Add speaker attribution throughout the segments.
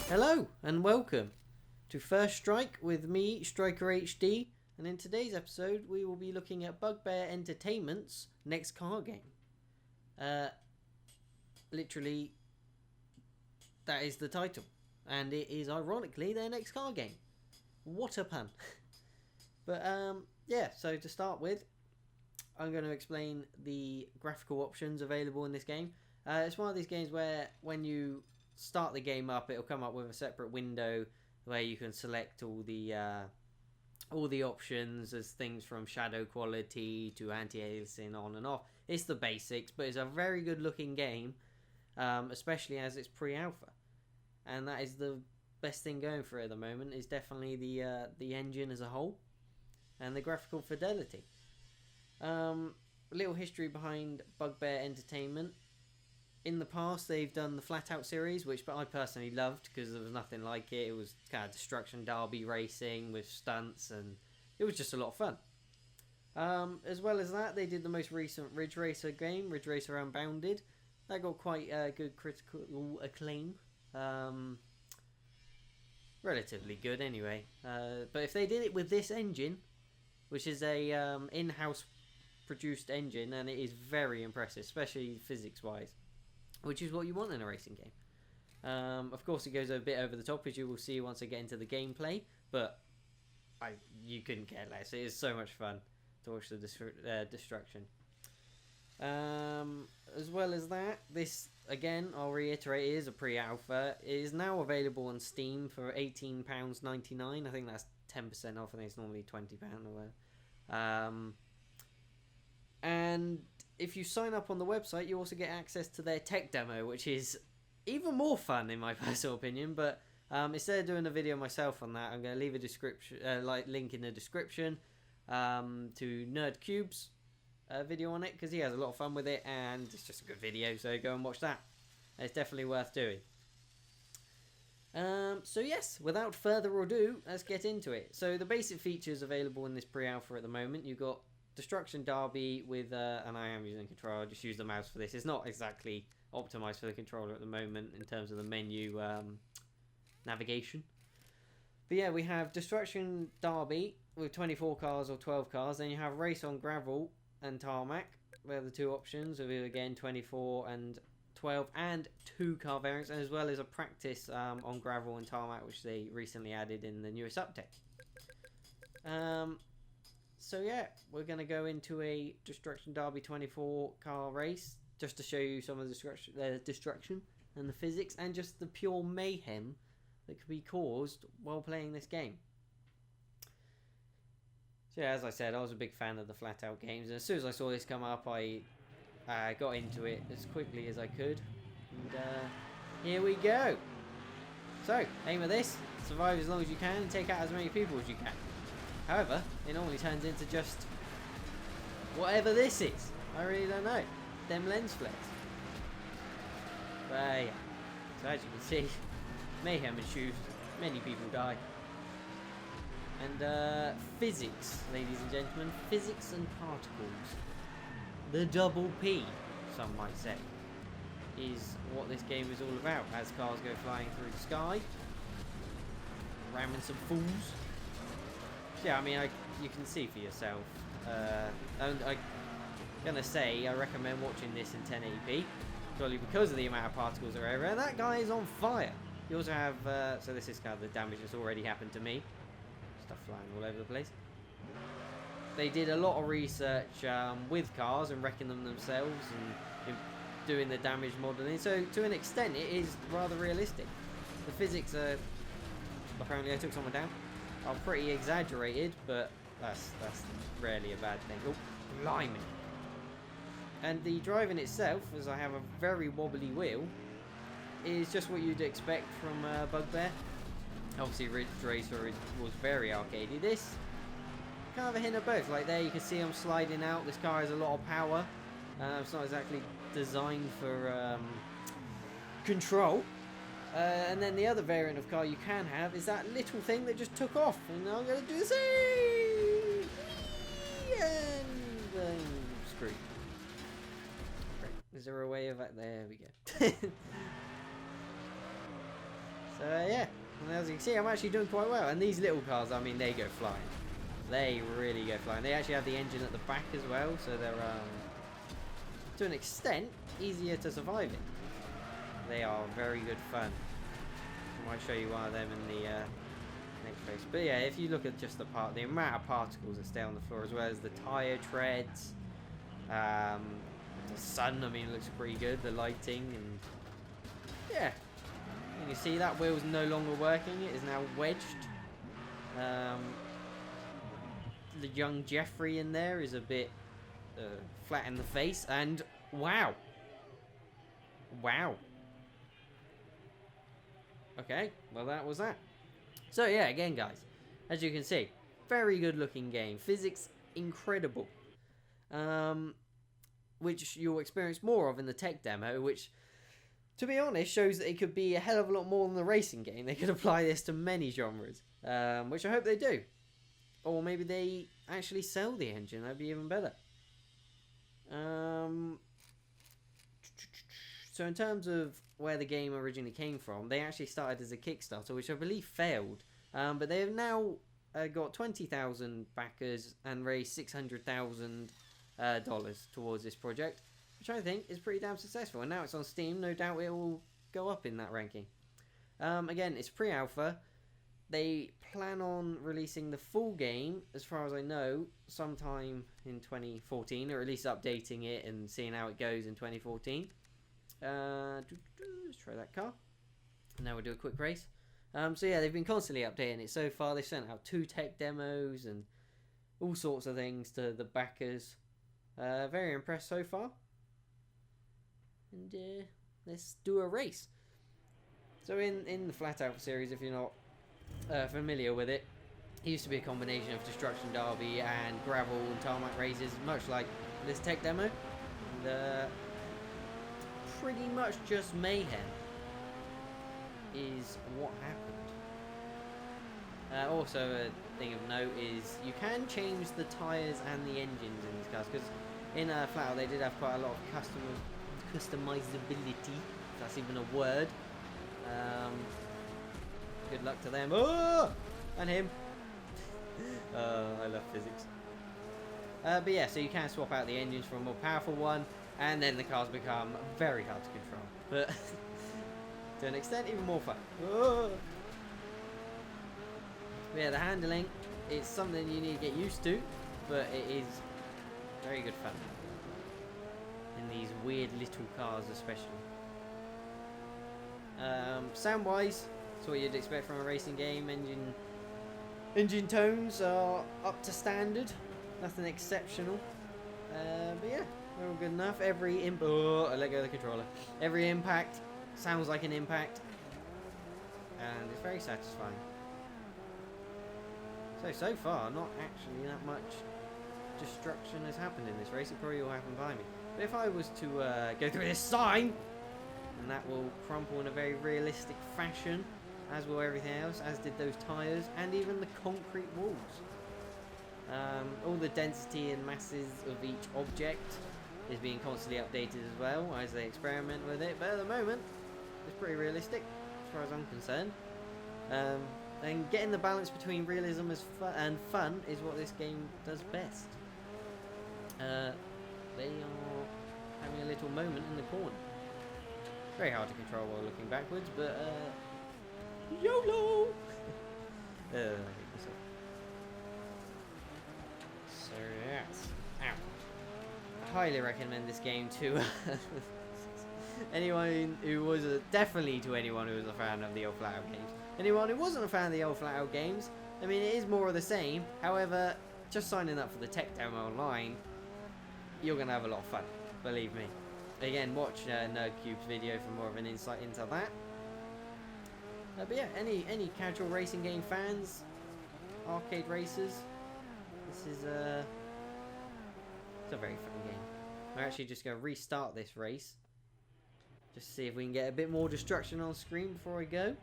Speaker 1: Hello and welcome to First Strike with me, Striker HD, and in today's episode we will be looking at Bugbear Entertainment's next car game. Literally, that is the title, and it is ironically their next car game. What a pun. But yeah, so to start with, I'm going to explain the graphical options available in this game. It's one of these games where when you start the game up, it'll come up with a separate window where you can select all the options as things from shadow quality to anti-aliasing on and off. It's the basics, but it's a very good looking game, especially as it's pre-alpha, and that is the best thing going for it at the moment. Is definitely the engine as a whole and the graphical fidelity. A little history behind Bugbear Entertainment. In the past, they've done the Flat Out series, which I personally loved because there was nothing like it. It was kind of destruction derby racing with stunts, and it was just a lot of fun. As well as that, they did the most recent Ridge Racer game, Ridge Racer Unbounded. That got quite good critical acclaim. Relatively good, anyway. But if they did it with this engine, which is a in-house produced engine, and it is very impressive, especially physics-wise, which is what you want in a racing game. Of course, it goes a bit over the top, as you will see once I get into the gameplay, but you couldn't care less. It is so much fun to watch the destruction. As well as that, this, again, I'll reiterate, is a pre-alpha. It is now available on Steam for £18.99. I think that's 10% off. I think it's normally £20 or whatever. And if you sign up on the website, you also get access to their tech demo, which is even more fun in my personal opinion. But instead of doing a video myself on that, I'm going to leave a description, link in the description to Nerd Cube's video on it, because he has a lot of fun with it and it's just a good video. So go and watch that. It's definitely worth doing. So yes, without further ado, let's get into it. So the basic features available in this pre-alpha at the moment, you've got Destruction Derby with, and I am using a controller, I just use the mouse for this. It's not exactly optimized for the controller at the moment in terms of the menu navigation. But yeah, we have Destruction Derby with 24 cars or 12 cars. Then you have Race on Gravel and Tarmac. They're the two options with, again, 24 and 12 and 2 car variants, as well as a practice on Gravel and Tarmac, which they recently added in the newest update. So yeah, we're going to go into a Destruction Derby 24 car race just to show you some of the destruction and the physics and just the pure mayhem that could be caused while playing this game. So yeah, as I said, I was a big fan of the Flat Out games, and as soon as I saw this come up, I got into it as quickly as I could. And here we go. So, aim of this, survive as long as you can and take out as many people as you can. However, it normally turns into just whatever this is. I really don't know. Them lens flares. But yeah. So as you can see, mayhem ensues. Many people die. And physics, ladies and gentlemen. Physics and particles. The double P, some might say, is what this game is all about. As cars go flying through the sky, ramming some fools. Yeah, I mean, you can see for yourself. And I'm gonna say I recommend watching this in 1080p, purely because of the amount of particles that are over. And that guy is on fire. You also have, so this is kind of the damage that's already happened to me. Stuff flying all over the place. They did a lot of research with cars and wrecking them themselves and doing the damage modeling. So to an extent, it is rather realistic. The physics are, apparently I took someone down, are pretty exaggerated, but that's rarely a bad thing. Oh, blimey. And the driving itself, as I have a very wobbly wheel, is just what you'd expect from Bugbear. Obviously, Ridge Racer was very arcadey. This, kind of a hint of both. Like there, you can see I'm sliding out. This car has a lot of power. It's not exactly designed for control. And then the other variant of car you can have is that little thing that just took off. And I'm going to do the same. And I'm screwed. Great. Is there a way of that? There we go. So Yeah, and as you can see, I'm actually doing quite well. And these little cars, I mean, they go flying. They really go flying. They actually have the engine at the back as well, so they're, to an extent, easier to survive in. They are very good fun. I might show you one of them in the next race. But yeah, if you look at just the amount of particles that stay on the floor, as well as the tyre treads, the sun, I mean, it looks pretty good. The lighting, and yeah, you can see that wheel's no longer working. It is now wedged. The young Jeffrey in there is a bit flat in the face, and wow. Okay, well that was that. So yeah, again guys, as you can see, very good looking game. Physics incredible. Which you'll experience more of in the tech demo, which, to be honest, shows that it could be a hell of a lot more than the racing game. They could apply this to many genres, which I hope they do. Or maybe they actually sell the engine, that'd be even better. So in terms of where the game originally came from, they actually started as a Kickstarter, which I believe failed. But they have now got 20,000 backers and raised $600,000 towards this project, which I think is pretty damn successful. And now it's on Steam, no doubt it will go up in that ranking. Again, it's pre-alpha. They plan on releasing the full game, as far as I know, sometime in 2014, or at least updating it and seeing how it goes in 2014. Let's try that car. Now we'll do a quick race. So yeah, they've been constantly updating it so far. They've sent out 2 tech demos and all sorts of things to the backers. Very impressed so far. And let's do a race. So in the Flat Out series, if you're not familiar with it, it used to be a combination of destruction derby and gravel and tarmac races, much like this tech demo. And, pretty much just mayhem is what happened. Also, a thing of note is you can change the tyres and the engines in these cars, because in Flat Out they did have quite a lot of customizability, if that's even a word. Good luck to them. Oh! And him. I love physics. But yeah, so you can swap out the engines for a more powerful one, and then the cars become very hard to control. But to an extent, even more fun. Oh! But yeah, the handling, it's something you need to get used to, but it is very good fun. In these weird little cars especially. Sound-wise, it's what you'd expect from a racing game. Engine tones are up to standard, nothing exceptional. But yeah, they're all good enough. I let go of the controller. Every impact sounds like an impact, and it's very satisfying. So far, not actually that much destruction has happened in this race. It probably will happen by me. But if I was to go through this sign, and that will crumple in a very realistic fashion, as will everything else, as did those tyres, and even the concrete walls. All the density and masses of each object is being constantly updated as well as they experiment with it, but at the moment it's pretty realistic as far as I'm concerned. And getting the balance between realism and fun is what this game does best. They are having a little moment in the corner. Very hard to control while looking backwards, but YOLO! So yes, I highly recommend this game to anyone who was definitely to anyone who was a fan of the old Flat Out games. Anyone who wasn't a fan of the old Flat Out games, I mean, it is more of the same. However, just signing up for the tech demo online, you're gonna have a lot of fun. Believe me. Again, watch NerdCube's video for more of an insight into that. But yeah, any casual racing game fans, arcade racers, this is it's a very fun game. We're actually just going to restart this race, just to see if we can get a bit more destruction on screen before I go.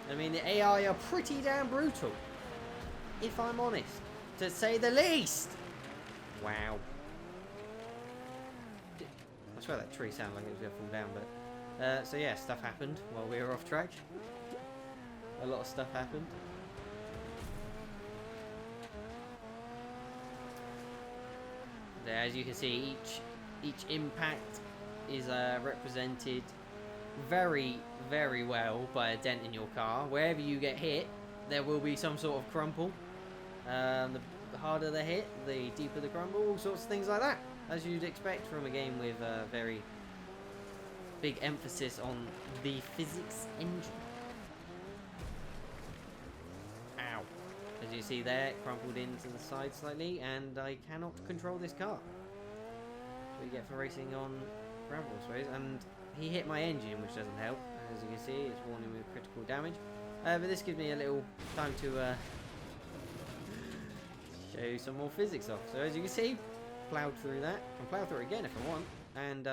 Speaker 1: I mean, the AI are pretty damn brutal, if I'm honest, to say the least. Wow. swear that tree sounded like it was going to fall down, but... so yeah, stuff happened while we were off track. A lot of stuff happened. So as you can see, each impact is represented very, very well by a dent in your car. Wherever you get hit, there will be some sort of crumple. The harder the hit, the deeper the crumble, all sorts of things like that, as you'd expect from a game with a very big emphasis on the physics engine. Ow. As you see there, it crumpled into the side slightly, and I cannot control this car. That's what you get for racing on gravel, I suppose. And he hit my engine, which doesn't help. As you can see, it's warning me with critical damage. But this gives me a little time to show some more physics off. So as you can see, plowed through that. I can plow through it again if I want. And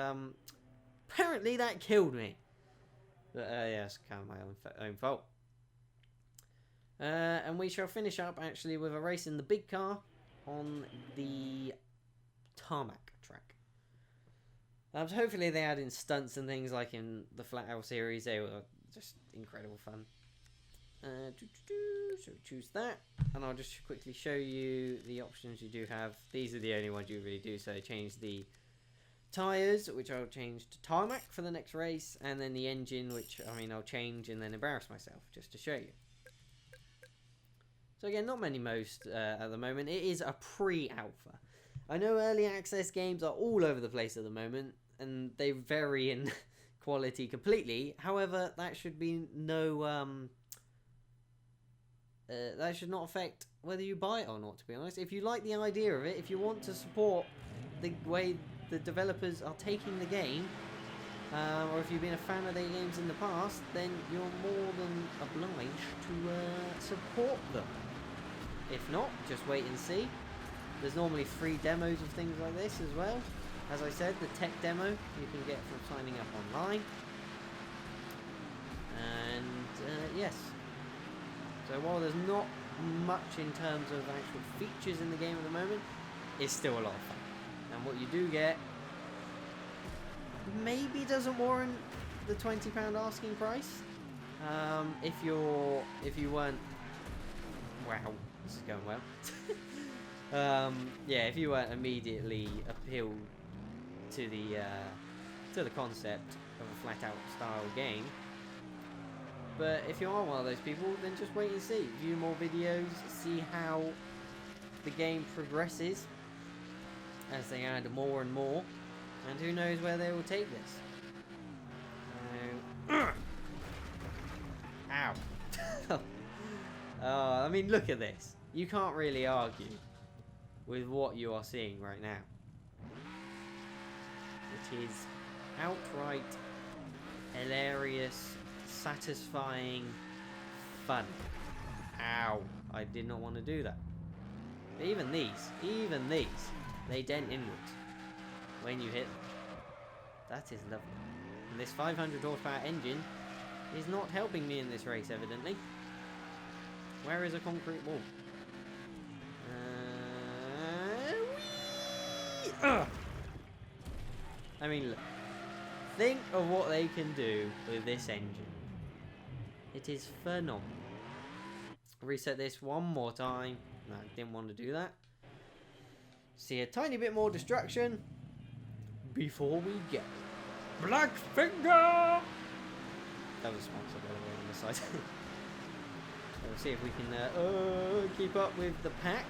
Speaker 1: apparently that killed me. But yeah, it's kind of my own fault. And we shall finish up actually with a race in the big car on the tarmac track. So hopefully they add in stunts and things like in the Flat L series. They were just incredible fun. So choose that, and I'll just quickly show you the options you do have. These are the only ones you really do. So change the tyres, which I'll change to tarmac for the next race, and then the engine, which I'll change and then embarrass myself just to show you. So again, not many modes at the moment. It is a pre-alpha. I know early access games are all over the place at the moment, and they vary in quality completely. However, that should be no that should not affect whether you buy it or not, to be honest. If you like the idea of it, if you want to support the way the developers are taking the game, or if you've been a fan of their games in the past, then you're more than obliged to support them. If not, just wait and see. There's normally free demos of things like this as well. As I said, the tech demo you can get from signing up online. And yes. So while there's not much in terms of actual features in the game at the moment, it's still a lot of fun. And what you do get maybe doesn't warrant the £20 asking price. If you weren't, wow, this is going well. Yeah, if you weren't immediately appealed to the concept of a flat out style game. But if you are one of those people, then just wait and see. View more videos, see how the game progresses as they add more and more, and who knows where they will take this. Ow. I mean, look at this. You can't really argue with what you are seeing right now. It is outright hilarious, satisfying fun. Ow. I did not want to do that. But even these, they dent inwards when you hit them. That is lovely. And this 500 horsepower engine is not helping me in this race, evidently. Where is a concrete wall? I mean, look. Think of what they can do with this engine. It is phenomenal. Reset this one more time. No, I didn't want to do that. See a tiny bit more destruction before we go. Black Finger! That was sponsored by the way on the side. So we'll see if we can keep up with the pack.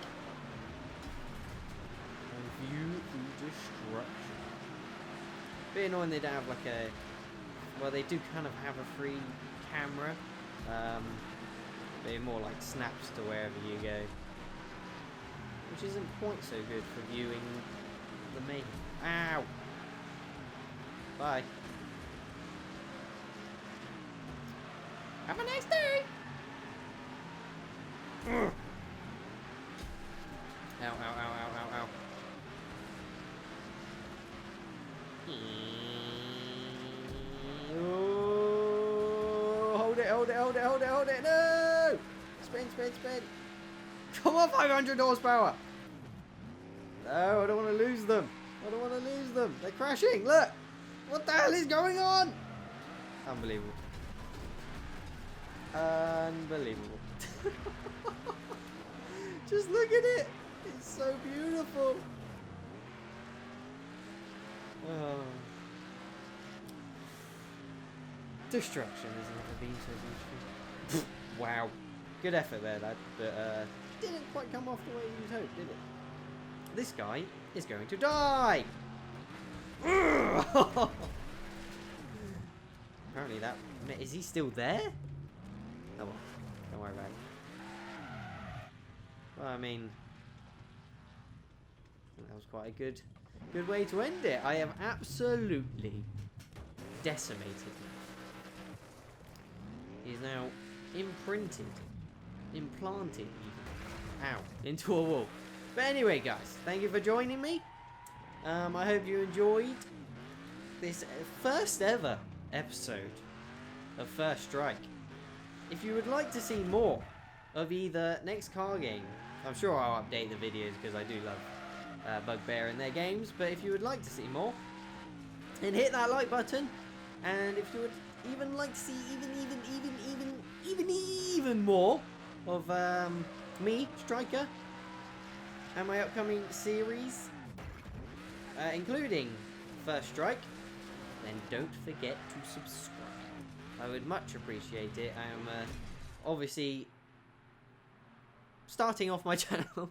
Speaker 1: And view the destruction. Bit annoying they don't have like a... Well, they do kind of have a free camera. They're more like snaps to wherever you go. Which isn't quite so good for viewing the main. Ow! Bye. Have a nice day! Ow, ow, ow, ow, ow, ow. Oh, hold it, hold it, hold it, hold it, hold it. No! Spin, spin, spin. Come on, 500 horsepower. No, I don't want to lose them. I don't want to lose them. They're crashing. Look. What the hell is going on? Unbelievable. Unbelievable. Just look at it. It's so beautiful. Oh. Destruction has never been so beautiful. Wow. Good effort there, lad. But didn't quite come off the way you hoped, did it? This guy is going to die. Apparently that... Is he still there? Oh well. Don't worry about it. Well, I mean... that was quite a good way to end it. I have absolutely decimated him. He is now implanted even, into a wall. But anyway, guys, thank you for joining me. I hope you enjoyed this first ever episode of First Strike. If you would like to see more of either next car game, I'm sure I'll update the videos because I do love Bugbear in their games. But if you would like to see more, then hit that like button. And if you would even like to see even more of me, Striker, and my upcoming series, including First Strike, then don't forget to subscribe. I would much appreciate it. I am obviously starting off my channel.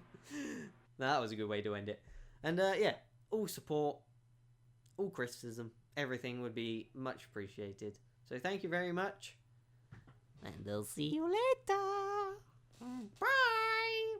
Speaker 1: That was a good way to end it. And yeah, all support, all criticism, everything would be much appreciated. So thank you very much, and I'll see you later. Bye.